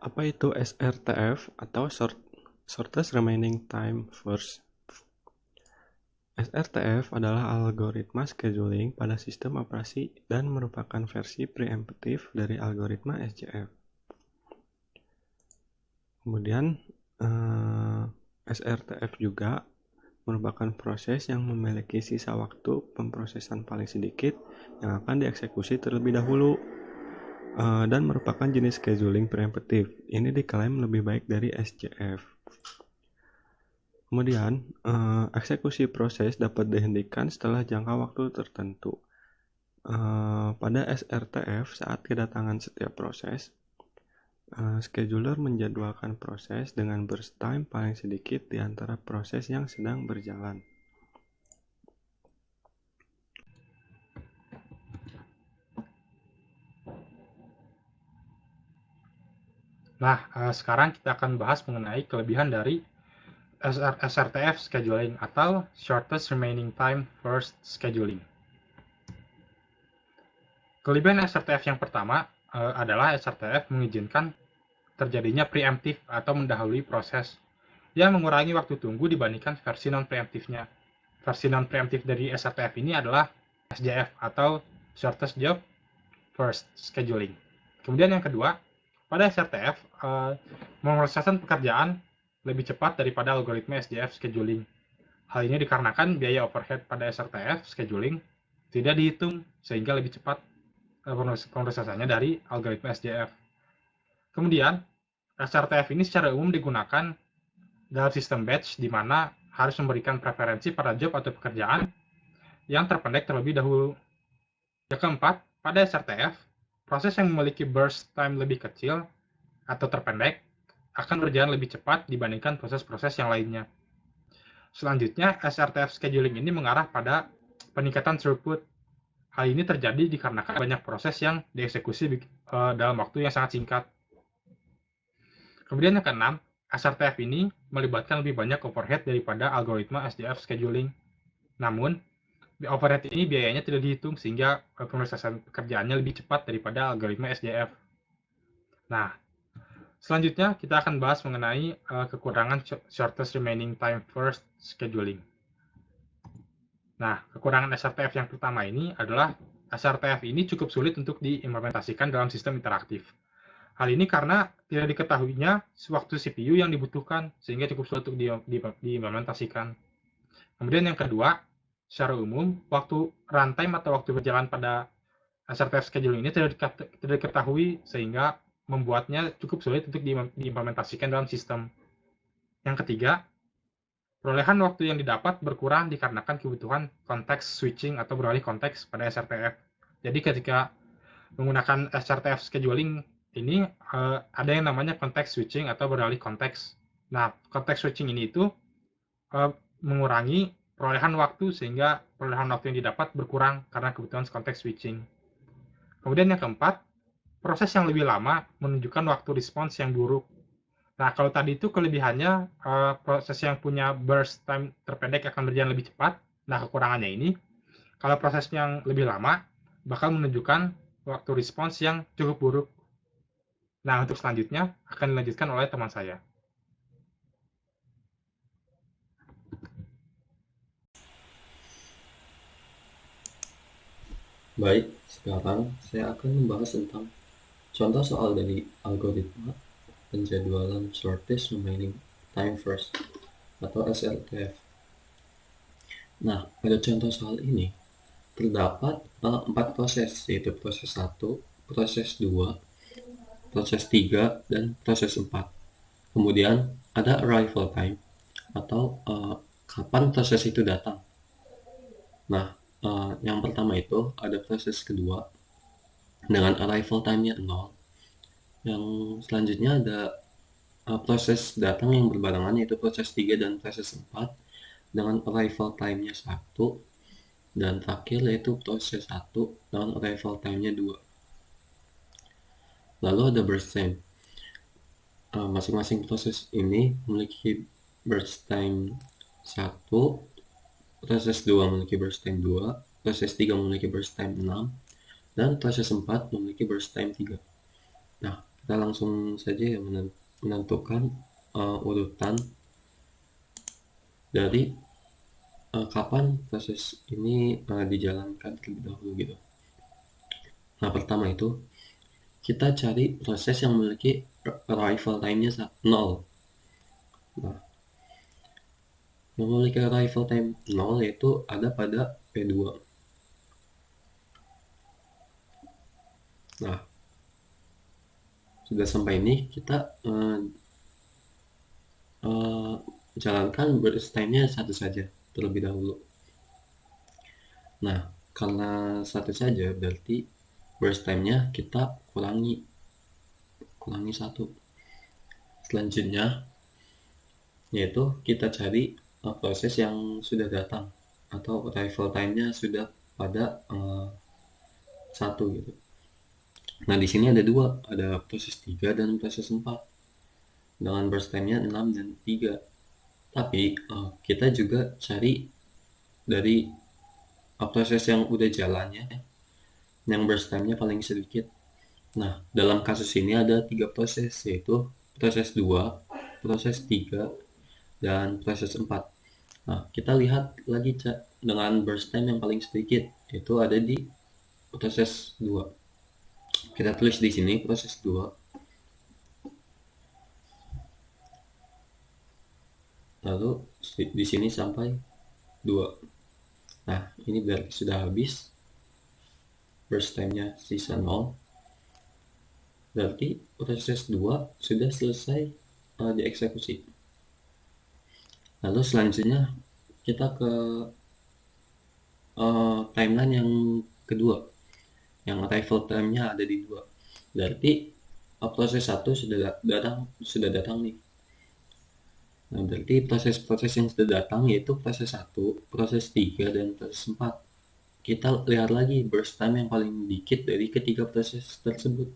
Apa itu SRTF atau Shortest Remaining Time First? SRTF adalah algoritma scheduling pada sistem operasi dan merupakan versi preemptif dari algoritma SJF. Kemudian SRTF juga merupakan proses yang memiliki sisa waktu pemrosesan paling sedikit yang akan dieksekusi terlebih dahulu dan merupakan jenis scheduling preemptif. Ini diklaim lebih baik dari SJF. Kemudian, eksekusi proses dapat dihentikan setelah jangka waktu tertentu. Pada SRTF, saat kedatangan setiap proses, scheduler menjadwalkan proses dengan burst time paling sedikit di antara proses yang sedang berjalan. Nah, sekarang kita akan bahas mengenai kelebihan dari SRTF scheduling atau Shortest Remaining Time First Scheduling. Kelebihan SRTF yang pertama adalah SRTF mengizinkan terjadinya preemptif atau mendahului proses yang mengurangi waktu tunggu dibandingkan versi non-preemptifnya. Versi non-preemptif dari SRTF ini adalah SJF atau Shortest Job First Scheduling. Kemudian yang kedua, pada SRTF, pemrosesan pekerjaan lebih cepat daripada algoritma SJF scheduling. Hal ini dikarenakan biaya overhead pada SRTF scheduling tidak dihitung sehingga lebih cepat pemrosesannya dari algoritma SJF. Kemudian, SRTF ini secara umum digunakan dalam sistem batch di mana harus memberikan preferensi pada job atau pekerjaan yang terpendek terlebih dahulu. Yang keempat, pada SRTF, proses yang memiliki burst time lebih kecil atau terpendek akan berjalan lebih cepat dibandingkan proses-proses yang lainnya. Selanjutnya, SRTF scheduling ini mengarah pada peningkatan throughput. Hal ini terjadi dikarenakan banyak proses yang dieksekusi dalam waktu yang sangat singkat. Kemudian yang keenam, SRTF ini melibatkan lebih banyak overhead daripada algoritma SJF scheduling. Namun, overhead ini biayanya tidak dihitung sehingga pemrosesan pekerjaannya lebih cepat daripada algoritma SJF. Nah, selanjutnya kita akan bahas mengenai kekurangan shortest remaining time first scheduling. Nah, kekurangan SRTF yang pertama ini adalah SRTF ini cukup sulit untuk diimplementasikan dalam sistem interaktif. Hal ini karena tidak diketahuinya waktu CPU yang dibutuhkan, sehingga cukup sulit untuk diimplementasikan. Kemudian yang kedua, secara umum, waktu runtime atau waktu berjalan pada SRTF scheduling ini tidak diketahui, sehingga membuatnya cukup sulit untuk diimplementasikan dalam sistem. Yang ketiga, perolehan waktu yang didapat berkurang dikarenakan kebutuhan konteks switching atau beralih konteks pada SRTF. Jadi ketika menggunakan SRTF scheduling ini ada yang namanya konteks switching atau beralih konteks. Nah, konteks switching ini itu mengurangi perolehan waktu sehingga perolehan waktu yang didapat berkurang karena kebutuhan konteks switching. Kemudian yang keempat, proses yang lebih lama menunjukkan waktu respons yang buruk. Nah, kalau tadi itu kelebihannya proses yang punya burst time terpendek akan berjalan lebih cepat. Nah, kekurangannya ini, kalau proses yang lebih lama bakal menunjukkan waktu respons yang cukup buruk. Nah, untuk selanjutnya akan dilanjutkan oleh teman saya. Baik, sekarang saya akan membahas tentang contoh soal dari algoritma penjadwalan shortest remaining time first atau SRTF. Nah, pada contoh soal ini terdapat 4 proses, yaitu proses 1, proses 2, proses 3, dan proses 4. Kemudian ada arrival time atau kapan proses itu datang. Nah, yang pertama itu ada proses kedua dengan arrival time-nya 0. Yang selanjutnya ada proses datang yang berbarengan, yaitu proses 3 dan proses 4 dengan arrival time-nya 1. Dan terakhir yaitu proses 1 dengan arrival time-nya 2. Lalu ada burst time. Masing-masing proses ini memiliki burst time 1, proses 2 memiliki burst time 2, proses 3 memiliki burst time 6, dan proses 4 memiliki burst time 3. Nah, Kita langsung saja ya menentukan urutan dari kapan proses ini dijalankan terlebih dahulu gitu. Nah, pertama itu kita cari proses yang memiliki arrival time-nya 0. Nah, yang memiliki arrival time 0 yaitu ada pada P2. Nah, sudah sampai ini kita jalankan burst time-nya satu saja terlebih dahulu. Nah, karena satu saja berarti burst time-nya kita kurangi satu. Selanjutnya yaitu kita cari proses yang sudah datang atau arrival time-nya sudah pada 1 gitu. Nah, di sini ada dua, ada proses 3 dan proses 4 dengan burst time-nya 6 dan 3. Tapi kita juga cari dari proses yang udah jalannya yang burst time-nya paling sedikit. Nah, dalam kasus ini ada 3 proses, yaitu proses 2, proses 3, dan proses 4. Nah, kita lihat lagi dengan burst time yang paling sedikit, yaitu ada di proses 2. Kita tulis di sini proses 2. Lalu di sini sampai 2. Nah, ini berarti sudah habis. Burst time-nya sisa 0. Berarti proses 2 sudah selesai dieksekusi. Lalu selanjutnya kita ke timeline yang kedua, yang arrival time-nya ada di 2. Berarti proses 1 sudah datang nih. Nah, berarti proses-proses yang sudah datang yaitu proses 1, proses 3, dan proses 4. Kita lihat lagi burst time yang paling dikit dari ketiga proses tersebut.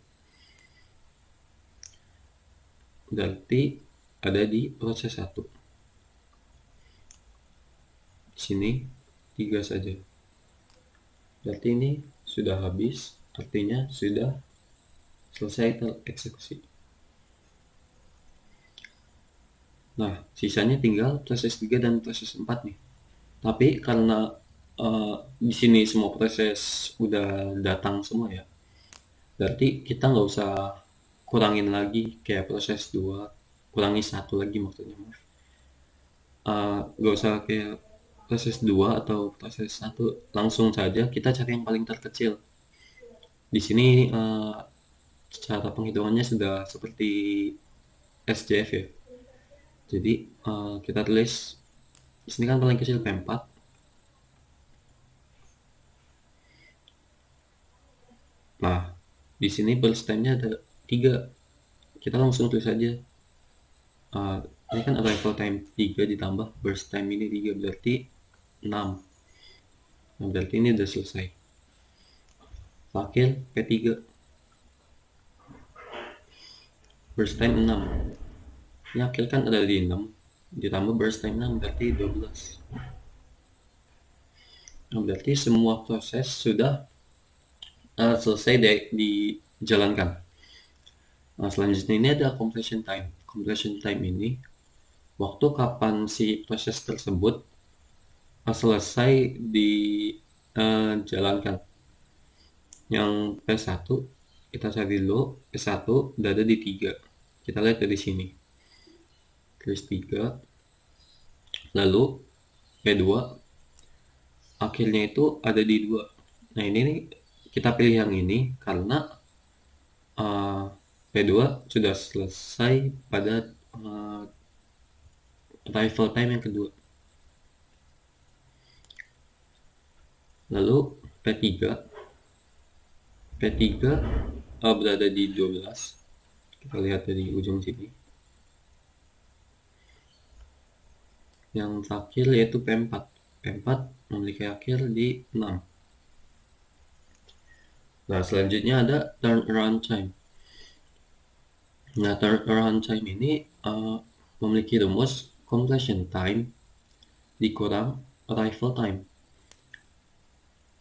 Berarti ada di proses 1. Di sini 3 saja. Berarti ini sudah habis, artinya sudah selesai tereksekusi. Nah, sisanya tinggal proses 3 dan proses 4 nih. Tapi karena di sini semua proses udah datang semua ya, berarti kita nggak usah kurangin lagi kayak proses 2, kurangi 1 lagi maksudnya, maaf. Nggak usah kayak proses 2 atau proses 1, langsung saja kita cari yang paling terkecil. Di sini cara penghitungannya sudah seperti SJF ya. Jadi kita tulis di sini kan paling kecil P4. Nah, di sini burst time-nya ada 3. Kita langsung tulis saja. Ini kan arrival time 3 ditambah burst time ini 3, berarti 6. Nah, berarti ini udah selesai. Akhir P3. Burst time 6. Ini akhir kan ada di 6. Ditambah burst time 6, berarti 12. Nah, berarti semua proses sudah selesai dijalankan. Nah, selanjutnya ini ada completion time. Completion time ini waktu kapan si proses tersebut selesai dijalankan. Yang P1 kita cari dulu, P1 udah ada di 3. Kita lihat dari sini. Tulis 3. Lalu P2 akhirnya itu ada di 2. Nah, ini nih kita pilih yang ini karena P2 sudah selesai pada arrival time yang kedua. Lalu P3 berada di 12. Kita lihat dari ujung sini. Yang terakhir yaitu P4. P4 memiliki akhir di 6. Nah, selanjutnya ada turnaround time. Nah, turnaround time ini memiliki rumus completion time dikurang arrival time.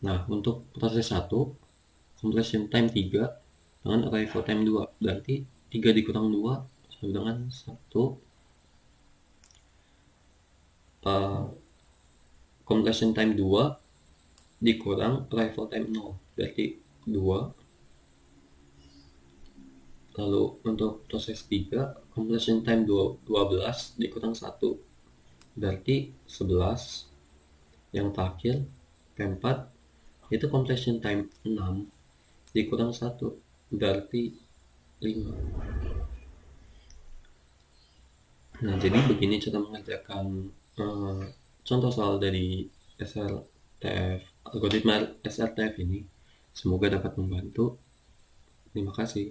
Nah, untuk proses 1, completion time 3 dengan arrival time 2. Berarti 3 dikurang 2 sama dengan 1. Completion time 2 dikurang arrival time 0, berarti 2. Lalu untuk proses 3, completion time 12 dikurang 1, berarti 11. Yang terakhir, keempat, itu completion time 6 dikurang 1, berarti 5. Nah, jadi begini cara mengerjakan contoh soal dari SRTF, algoritma SRTF ini. Semoga dapat membantu. Terima kasih.